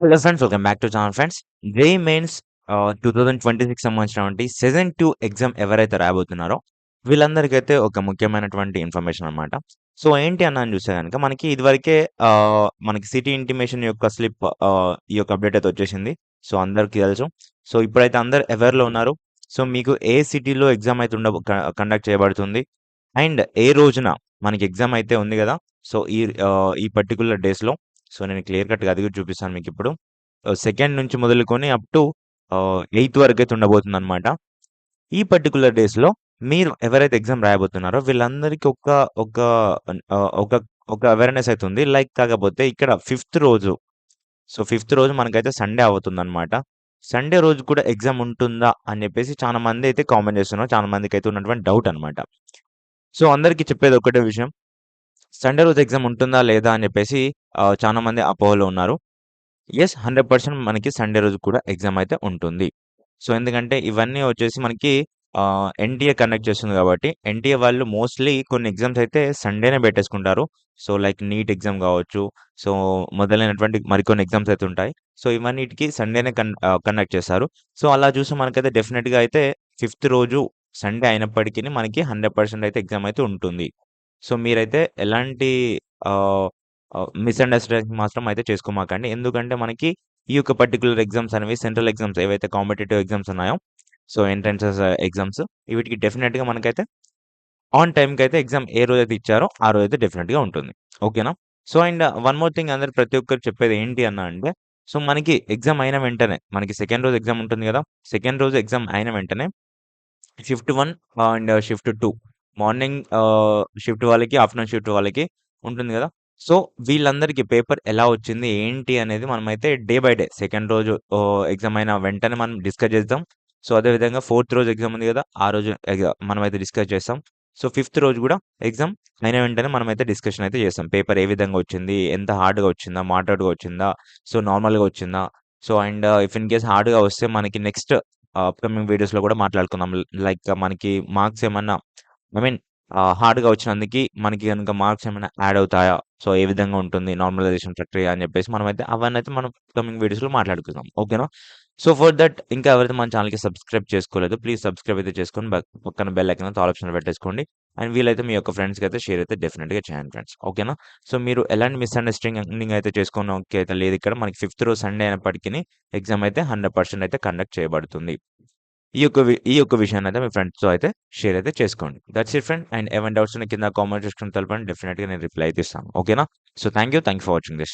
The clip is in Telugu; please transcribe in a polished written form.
Hello friends, welcome back to channel friends. JEE mains 2026 సంబంధించినటువంటి సెషన్ 2 ఎగ్జామ్ ఎవరైతే రాయబోతున్నారో వీళ్ళందరికైతే ఒక ముఖ్యమైనటువంటి ఇన్ఫర్మేషన్ అనమాట. సో ఏంటి అని చూస్తే గనుక మనకి ఇదివరకే మనకి సిటీ ఇంటిమేషన్ యొక్క స్లిప్ ఈ యొక్క అప్డేట్ అయితే వచ్చేసింది. సో అందరికీ తెలుసు. సో ఇప్పుడైతే అందరూ అవేర్‌లో ఉన్నారు. సో మీకు ఏ సిటీలో ఎగ్జామ్ అయితే కండక్ట్ చేయబడుతుంది. అండ్ ఏ రోజున మనకి ఎగ్జామ్ అయితే ఉంది గదా! సో ఈ పర్టిక్యులర్ డేస్‌లో సో నేను క్లియర్ కట్‌గా అది కూడా చూపిస్తాను మీకిప్పుడు. సెకండ్ నుంచి మొదలుకొని అప్ టు 8థ్ వరకైతే ఉండబోతుందనమాట. ఈ పర్టిక్యులర్ డేస్‌లో మీరు ఎవరైతే ఎగ్జామ్ రాయబోతున్నారో వీళ్ళందరికీ ఒక ఒక ఒక అవేర్‌నెస్ అయితే ఉంది. లైక్ కాకపోతే ఇక్కడ ఫిఫ్త్ రోజు, సో ఫిఫ్త్ రోజు మనకైతే సండే అవుతుందనమాట. సండే రోజు కూడా ఎగ్జామ్ ఉంటుందా అని చెప్పేసి చాలా మంది అయితే కామెంట్ చేస్తున్నారు. చాలా మందికైతే ఉన్నటువంటి డౌట్ అనమాట. సో అందరికీ చెప్పేది ఒక్కటే విషయం. సండే రోజు ఎగ్జామ్ ఉంటుందా లేదా అని చెప్పేసి చాలా మంది అపోహలో ఉన్నారు. యెస్. 100% మనకి సండే రోజు కూడా ఎగ్జామ్ అయితే ఉంటుంది. సో, ఎందుకంటే ఇవన్నీ వచ్చేసి మనకి ఎన్‌టీఏ కండక్ట్ చేస్తుంది కాబట్టి, ఎన్‌టీఏ వాళ్ళు మోస్ట్‌లీ కొన్ని ఎగ్జామ్స్ అయితే సండేనే పెట్టేసుకుంటారు. సో, లైక్ నీట్ ఎగ్జామ్ కావచ్చు. సో, మొదలైనటువంటి మరికొన్ని ఎగ్జామ్స్ అయితే ఉంటాయి. సో, ఇవన్నిటికి సండేనే కండక్ట్ చేస్తారు. సో, అలా చూస్తే మనకైతే డెఫినిట్‌గా అయితే ఫిఫ్త్ రోజు సండే అయినప్పటికిని మనకి 100% అయితే ఎగ్జామ్ అయితే ఉంటుంది. సో, మీరైతే ఎలాంటి ఆహ్, మిస్‌అండర్‌స్టాండింగ్ మాత్రం అయితే చేసుకోమాకండి. ఎందుకంటే మనకి ఈ యొక్క పర్టిక్యులర్ ఎగ్జామ్స్ అనేవి సెంట్రల్ ఎగ్జామ్స్ ఏవైతే కాంపిటీటివ్ ఎగ్జామ్స్ ఉన్నాయో, సో ఎంట్రన్సెస్ ఎగ్జామ్స్ వీటికి డెఫినిట్‌గా మనకైతే ఆన్ టైమ్‌కైతే ఎగ్జామ్ ఏ రోజైతే ఇచ్చారో ఆ రోజైతే డెఫినిట్‌గా ఉంటుంది. ఓకేనా? So, and one more thing అందరూ ప్రతి ఒక్కరు చెప్పేది ఏంటి అంటే, సో మనకి ఎగ్జామ్ అయిన వెంటనే మనకి సెకండ్ రోజు ఎగ్జామ్ ఉంటుంది గదా! సెకండ్ రోజు ఎగ్జామ్ అయిన వెంటనే shift 1 and shift 2 morning shift వాళ్ళకి, ఆఫ్టర్‌నూన్ షిఫ్ట్ వాళ్ళకి ఉంటుంది గదా! సో, వీళ్ళందరికీ పేపర్ ఎలా వచ్చింది, ఏంటి అనేది మనమైతే డే బై డే సెకండ్ రోజు ఎగ్జామ్ అయిన వెంటనే మనం డిస్కస్ చేద్దాం. సో, అదే విధంగా ఫోర్త్ రోజు ఎగ్జామ్ ఉంది గదా! ఆ రోజు మనమైతే డిస్కస్ చేస్తాం. సో, ఫిఫ్త్ రోజు గూడా ఎగ్జామ్ అయిన వెంటనే మనమైతే డిస్కషన్ అయితే చేస్తాం. పేపర్ ఏ విధంగా వచ్చింది? ఎంత హార్డ్‌గా వచ్చిందా? మోడరేట్‌గా వచ్చిందా? సో, నార్మల్‌గా వచ్చిందా? So, and if in case హార్డ్‌గా వస్తే మనకి నెక్స్ట్ అప్‌కమింగ్ వీడియోస్‌లో గూడా మాట్లాడుకుందాం. లైక్ మనకి మార్క్స్ ఏమన్నా ఐ మీన్ హార్డ్‌గా వచ్చినందుకి మనకి గనుక మార్క్స్ ఏమైనా యాడ్ అవుతాయా? సో, ఏ విధంగా ఉంటుంది నార్మలైజేషన్ ప్రక్రియ అని జెప్పేసి మనమైతే అవన్నైతే మనం అప్‌కమింగ్ వీడియోస్‌లో మాట్లాడుకుందాం. ఓకేనా? సో, ఫర్ థట్ ఇంకా ఎవరైతే మన ఛానెల్‌కి సబ్స్క్రైబ్ చేసుకోలేదో ప్లీజ్ సబ్స్క్రైబ్ అయితే చేసుకొని పక్కన బెల్ ఐకాన్ ఆల్ ఆప్షన్‌లో పెట్టేసుకోండి. అండ్ వీలైతే మీ యొక్క ఫ్రెండ్స్‌కి అయితే షేర్ అయితే డెఫినిట్‌గా చేయండి ఫ్రెండ్స్. ఓకేనా? సో, మీరు ఎలాంటి మిస్‌అండర్‌స్టాండింగ్ అయితే చేసుకోనోకి అయితే లేదు ఇక్కడ. మనకి ఫిఫ్త్ రోజు సండే అయినప్పటికిని ఎగ్జామ్ అయితే 100% అయితే కండక్ట్ చేయబడుతుంది. ఈ యొక్క విషయాన్నయితే మీ ఫ్రెండ్స్‌తో అయితే షేర్ అయితే చేసుకోండి. That's it friend. అండ్ ఏమైనా డౌట్స్ ఉన్న కింద కామెంట్ సెక్షన్‌లో తెలపండి. డెఫినిట్‌గా నేను రిప్లై అయితే ఇస్తాను. ఓకేనా? So, thank you for watching this.